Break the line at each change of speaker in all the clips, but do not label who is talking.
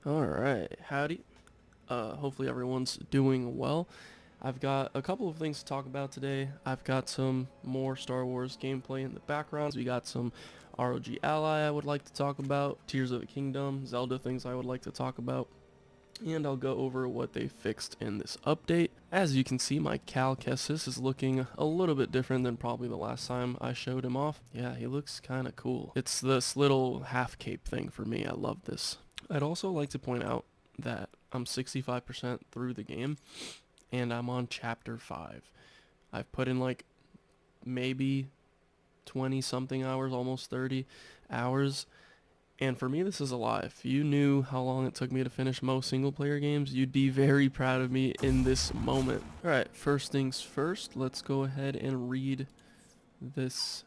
Alright, howdy. Hopefully everyone's doing well. I've got a couple of things to talk about today. I've got some more Star Wars gameplay in the background. We got some ROG Ally I would like to talk about, Tears of the Kingdom, Zelda things I would like to talk about, and I'll go over what they fixed in this update. As you can see, my Cal Kestis is looking a little bit different than probably the last time I showed him off. Yeah, he looks kind of cool. It's this little half cape thing for me. I love this. I'd also like to point out that I'm 65% through the game and I'm on chapter 5. I've put in like maybe 20 something hours, almost 30 hours. And for me, this is a lot. If you knew how long it took me to finish most single player games, you'd be very proud of me in this moment. Alright, first things first, let's go ahead and read this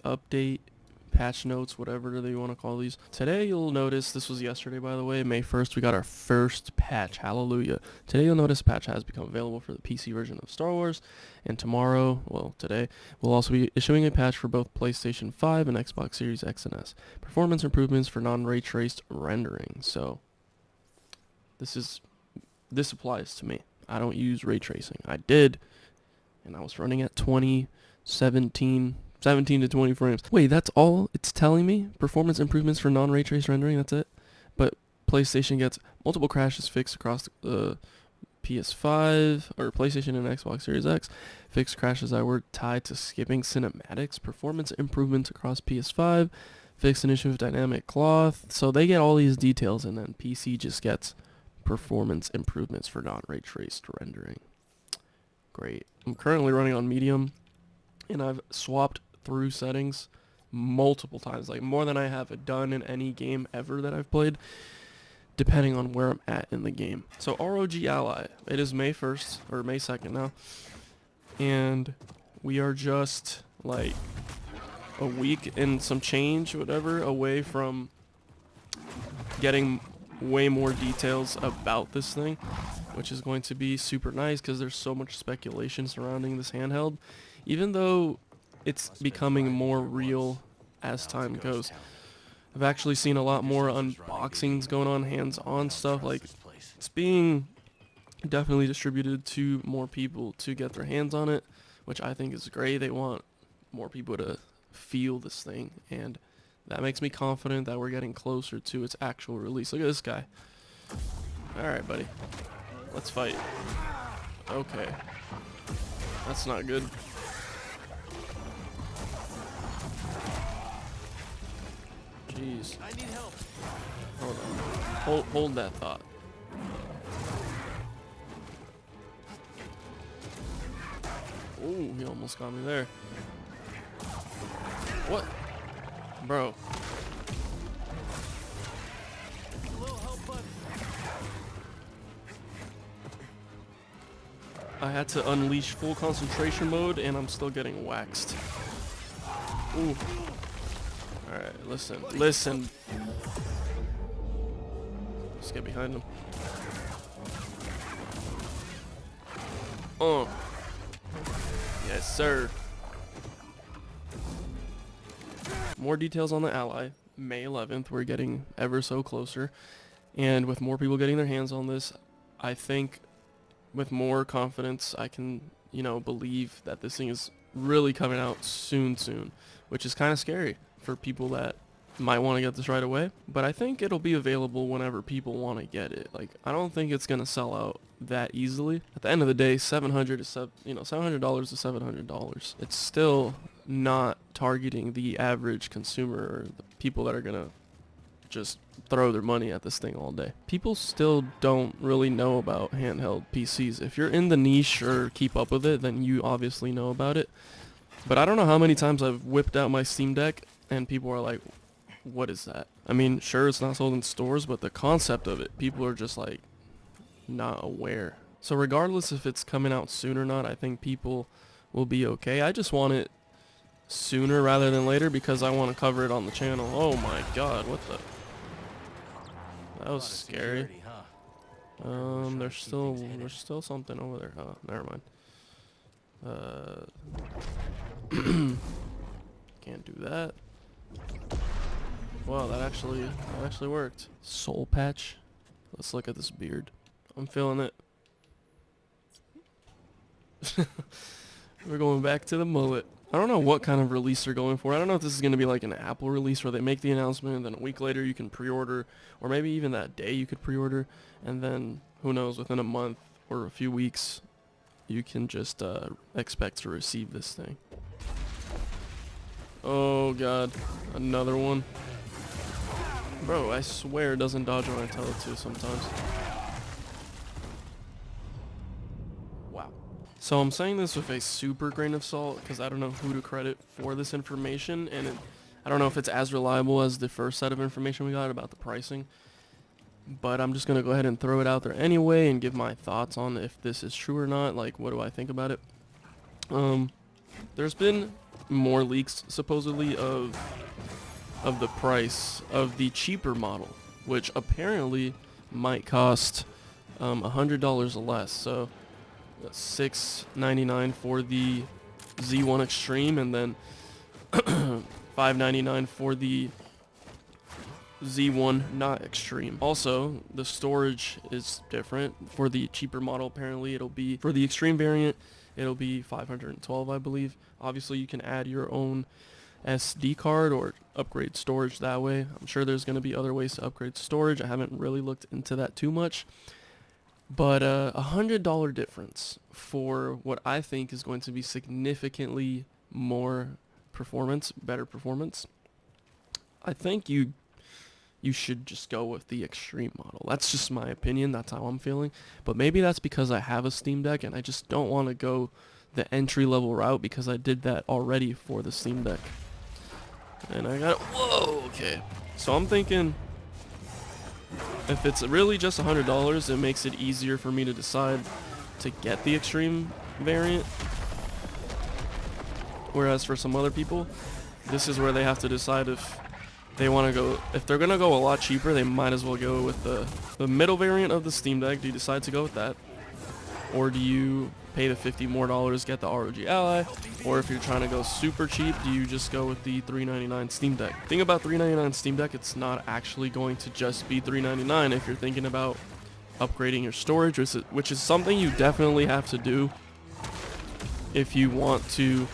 update, patch notes, whatever you want to call these. Today you'll notice, this was yesterday by the way, May 1st, we got our first patch, hallelujah. Today you'll notice patch has become available for the PC version of Star Wars, and tomorrow, well today, we'll also be issuing a patch for both PlayStation 5 and Xbox Series X and S. Performance improvements for non-ray traced rendering. So this applies to me. I don't use ray tracing. I did, and I was running at 17 to 20 frames. Wait, that's all it's telling me? Performance improvements for non-ray trace rendering, that's it? But PlayStation gets multiple crashes fixed across the PS5, or PlayStation and Xbox Series X. Fixed crashes that were tied to skipping cinematics. Performance improvements across PS5. Fixed an issue with dynamic cloth. So they get all these details, and then PC just gets performance improvements for non-ray traced rendering. Great. I'm currently running on medium, and I've swapped through settings multiple times, like more than I have done in any game ever that I've played, depending on where I'm at in the game. So ROG Ally, it is May 1st, or May 2nd now, and we are just like a week and some change, whatever, away from getting way more details about this thing, which is going to be super nice because there's so much speculation surrounding this handheld. Even though it's becoming more real as time goes, I've actually seen a lot more unboxings going on, hands-on stuff. Like, it's being definitely distributed to more people to get their hands on it, which I think is great. They want more people to feel this thing, and that makes me confident that we're getting closer to its actual release. Look at this guy. Alright, buddy. Let's fight. Okay. That's not good. Jeez. I need help. Hold on. Hold that thought. Ooh, he almost got me there. What? Bro. I had to unleash full concentration mode and I'm still getting waxed. Ooh. Alright, listen. Let's get behind him. Oh. Yes, sir. More details on the Ally. May 11th, we're getting ever so closer. And with more people getting their hands on this, I think with more confidence I can, believe that this thing is really coming out soon, which is kind of scary for people that might want to get this right away, but I think it'll be available whenever people want to get it. Like, I don't think it's gonna sell out that easily. At the end of the day, $700 is $700. It's still not targeting the average consumer or the people that are gonna just throw their money at this thing all day. People still don't really know about handheld PCs. If you're in the niche or keep up with it, then you obviously know about it. But I don't know how many times I've whipped out my Steam Deck and people are like, what is that? I mean, sure, it's not sold in stores, but the concept of it, people are just like not aware. So regardless if it's coming out soon or not, I think people will be okay. I just want it sooner rather than later because I want to cover it on the channel. Oh my god, what the? That was scary. There's still something over there. Oh, never mind. Can't do that. Wow, that actually worked. Soul patch. Let's look at this beard. I'm feeling it. We're going back to the mullet. I don't know what kind of release they're going for. I don't know if this is going to be like an Apple release where they make the announcement and then a week later you can pre-order, or maybe even that day you could pre-order, and then who knows, within a month or a few weeks you can just expect to receive this thing. Oh god, another one. Bro, I swear it doesn't dodge when I tell it to sometimes. Wow. So I'm saying this with a super grain of salt because I don't know who to credit for this information, and I don't know if it's as reliable as the first set of information we got about the pricing. But I'm just going to go ahead and throw it out there anyway and give my thoughts on if this is true or not. Like, what do I think about it? There's been more leaks supposedly of the price of the cheaper model, which apparently might cost $100 less. So $699 for the Z1 Extreme, and then $599 for the Z1 not Extreme. Also, the storage is different. For the cheaper model, apparently it'll be, for the Extreme variant, it'll be 512, I believe. Obviously, you can add your own SD card or upgrade storage that way. I'm sure there's going to be other ways to upgrade storage. I haven't really looked into that too much. But $100 difference for what I think is going to be significantly more performance, better performance. I think you should just go with the Extreme model. That's just my opinion. That's how I'm feeling. But maybe that's because I have a Steam Deck and I just don't want to go the entry-level route because I did that already for the Steam Deck. And I got... Whoa! Okay. So I'm thinking if it's really just $100, it makes it easier for me to decide to get the Extreme variant. Whereas for some other people, this is where they have to decide if they want to go, if they're going to go a lot cheaper, they might as well go with the middle variant of the Steam Deck. Do you decide to go with that? Or do you pay the $50 more, get the ROG Ally? Or if you're trying to go super cheap, do you just go with the $399 Steam Deck? The thing about $399 Steam Deck, it's not actually going to just be $399 if you're thinking about upgrading your storage, which is something you definitely have to do if you want to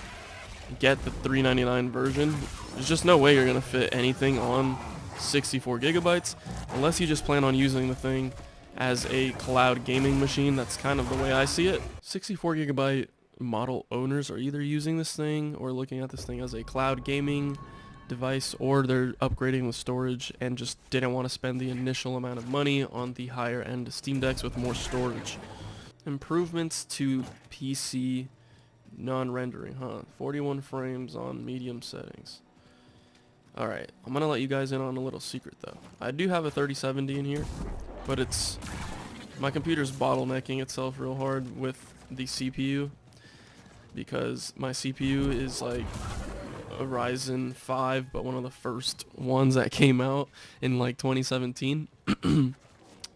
get the $399 version. There's just no way you're going to fit anything on 64 gigabytes unless you just plan on using the thing as a cloud gaming machine. That's kind of the way I see it. 64 gigabyte model owners are either using this thing or looking at this thing as a cloud gaming device, or they're upgrading the storage and just didn't want to spend the initial amount of money on the higher end Steam Decks with more storage. Improvements to PC non-rendering, 41 frames on medium settings. Alright, I'm gonna let you guys in on a little secret though. I do have a 3070 in here, but my computer's bottlenecking itself real hard with the CPU because my CPU is like a Ryzen 5, but one of the first ones that came out in like 2017.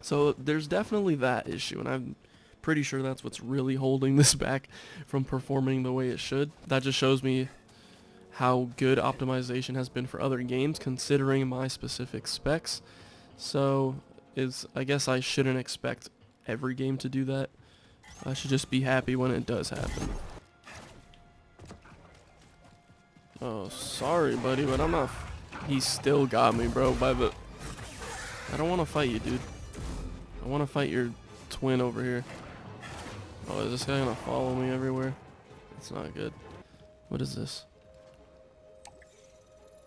So there's definitely that issue, and I'm pretty sure that's what's really holding this back from performing the way it should. That just shows me how good optimization has been for other games considering my specific specs. So I guess I shouldn't expect every game to do that. I should just be happy when it does happen. Oh, sorry buddy, but I'm not... He still got me, bro, I don't want to fight you, dude. I want to fight your twin over here. Oh, is this guy gonna follow me everywhere? That's not good. What is this?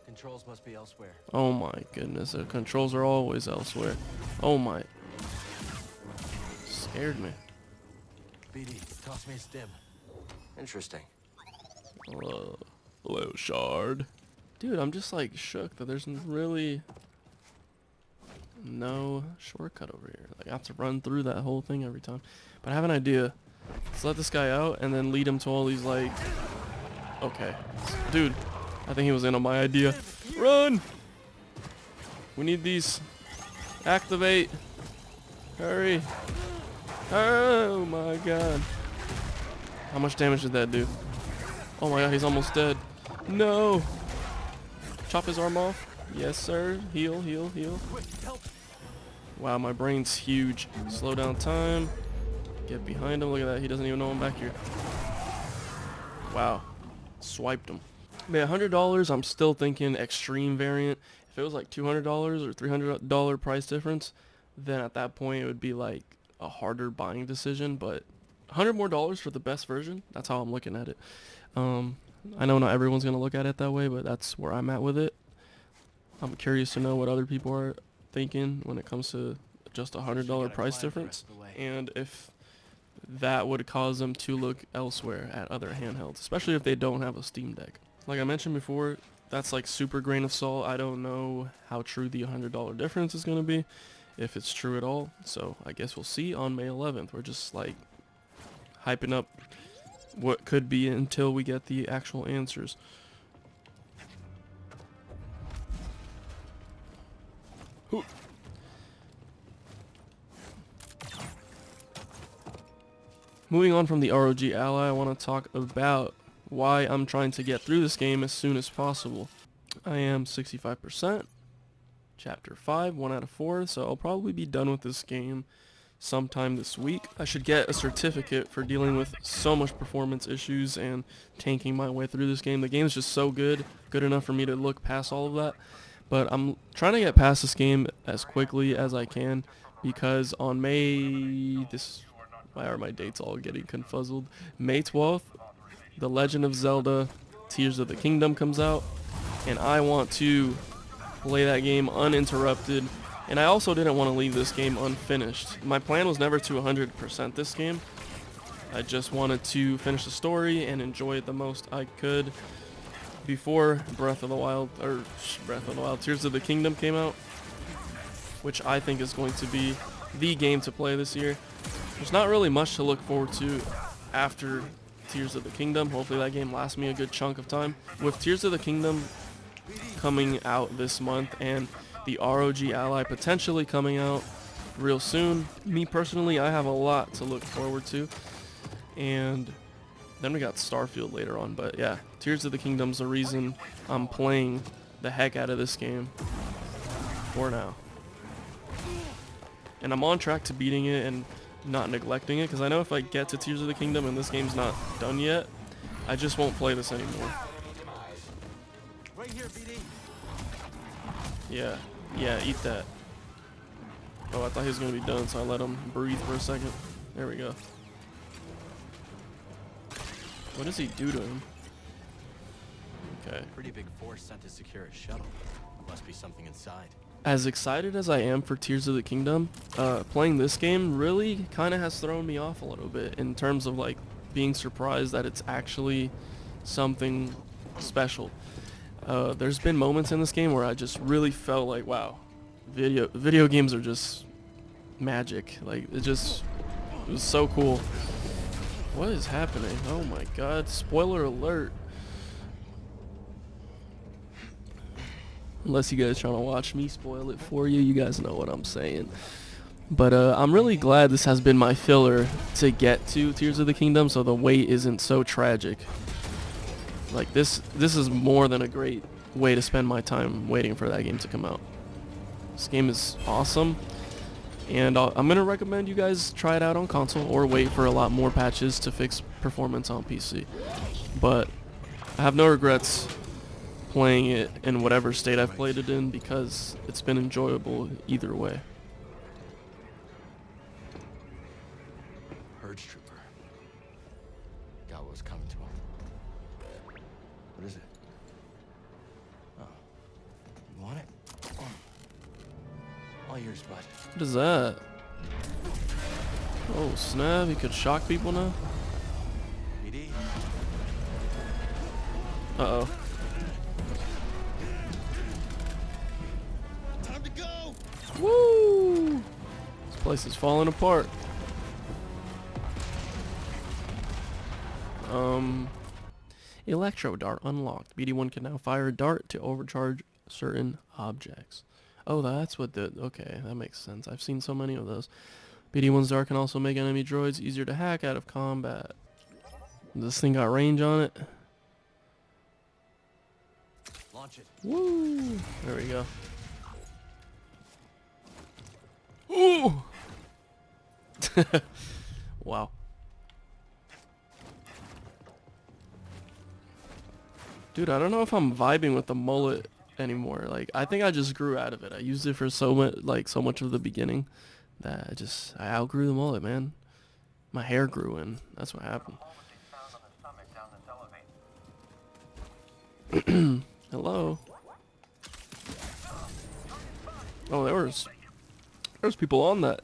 Controls must be elsewhere.
Oh my goodness, the controls are always elsewhere. Oh my. Scared me.
BD, toss me a stim. Interesting.
Hello, Shard. Dude, I'm just like shook that there's really no shortcut over here. Like I have to run through that whole thing every time. But I have an idea. Let's let this guy out and then lead him to all these like... Okay. Dude, I think he was in on my idea. Run! We need these. Activate. Hurry. Oh my god. How much damage did that do? Oh my god, he's almost dead. No! Chop his arm off. Yes, sir. Heal, heal, heal.
Quick, help!
Wow, my brain's huge. Slow down time. Get behind him. Look at that. He doesn't even know I'm back here. Wow. Swiped him. Man, $100, I'm still thinking extreme variant. If it was like $200 or $300 price difference, then at that point it would be like a harder buying decision. But $100 more for the best version, that's how I'm looking at it. I know not everyone's going to look at it that way, but that's where I'm at with it. I'm curious to know what other people are thinking when it comes to just a $100 price difference, and if that would cause them to look elsewhere at other handhelds, especially if they don't have a Steam Deck. Like I mentioned before, that's like super grain of salt. I don't know how true the $100 difference is going to be, if it's true at all. So I guess we'll see on May 11th. We're just like hyping up what could be until we get the actual answers. Ooh. Moving on from the ROG Ally, I want to talk about why I'm trying to get through this game as soon as possible. I am 65%, chapter 5, 1 out of 4, so I'll probably be done with this game sometime this week. I should get a certificate for dealing with so much performance issues and tanking my way through this game. The game is just so good enough for me to look past all of that. But I'm trying to get past this game as quickly as I can, because on why are my dates all getting confuzzled? May 12th, The Legend of Zelda Tears of the Kingdom comes out, and I want to play that game uninterrupted. And I also didn't want to leave this game unfinished. My plan was never to 100% this game. I just wanted to finish the story and enjoy it the most I could before Tears of the Kingdom came out, which I think is going to be the game to play this year. There's not really much to look forward to after Tears of the Kingdom. Hopefully that game lasts me a good chunk of time. With Tears of the Kingdom coming out this month and the ROG Ally potentially coming out real soon, me personally, I have a lot to look forward to. And then we got Starfield later on, but yeah, Tears of the Kingdom's the reason I'm playing the heck out of this game for now. And I'm on track to beating it and not neglecting it, because I know if I get to Tears of the Kingdom and this game's not done yet, I just won't play this anymore.
Right here, BD.
Yeah, eat that. Oh, I thought he was going to be done, so I let him breathe for a second. There we go. What does he do to him? Okay.
Pretty big force sent to secure a shuttle. Must be something inside.
As excited as I am for Tears of the Kingdom, playing this game really kind of has thrown me off a little bit in terms of like being surprised that it's actually something special. There's been moments in this game where I just really felt like, wow, video games are just magic. Like it was so cool. What is happening? Oh my god, spoiler alert. Unless you guys trying to watch me spoil it for you, you guys know what I'm saying. But I'm really glad this has been my filler to get to Tears of the Kingdom, so the wait isn't so tragic. Like this is more than a great way to spend my time waiting for that game to come out. This game is awesome, and I'm gonna recommend you guys try it out on console or wait for a lot more patches to fix performance on PC. But I have no regrets playing it in whatever state I've played it in, because it's been enjoyable either way.
Purge trooper. Got what was coming to him. What is it? Oh. You want it? All yours, bud.
What is that? Oh snap, he could shock people now?
BD.
Uh-oh.
Time to go!
Woo! This place is falling apart. Electro dart unlocked. BD1 can now fire a dart to overcharge certain objects. Oh, that's what okay, that makes sense. I've seen so many of those. BD1's dart can also make enemy droids easier to hack out of combat. This thing got range on it.
Launch it.
Woo! There we go. Ooh! Wow. Dude, I don't know if I'm vibing with the mullet anymore. Like, I think I just grew out of it. I used it for so much of the beginning that I outgrew the mullet, man. My hair grew in. That's what happened. Hello. Oh, there's people on that.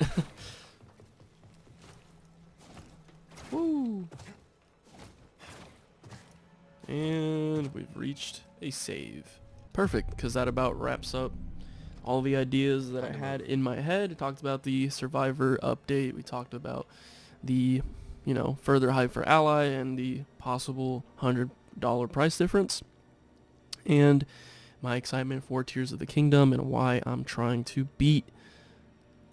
Woo. And we've reached a save. Perfect, because that about wraps up all the ideas that I had in my head. We talked about the Survivor update. We talked about the, further hype for Ally and the possible $100 price difference. And my excitement for Tears of the Kingdom and why I'm trying to beat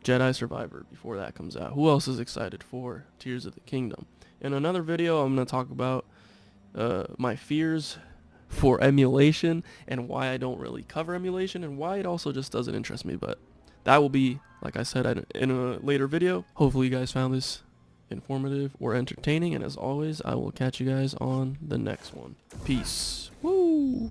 Jedi Survivor before that comes out. Who else is excited for Tears of the Kingdom? In another video, I'm going to talk about my fears for emulation and why I don't really cover emulation and why it also just doesn't interest me. But that will be, like I said, in a later video. Hopefully you guys found this informative or entertaining, and as always, I will catch you guys on the next one. Peace. Woo!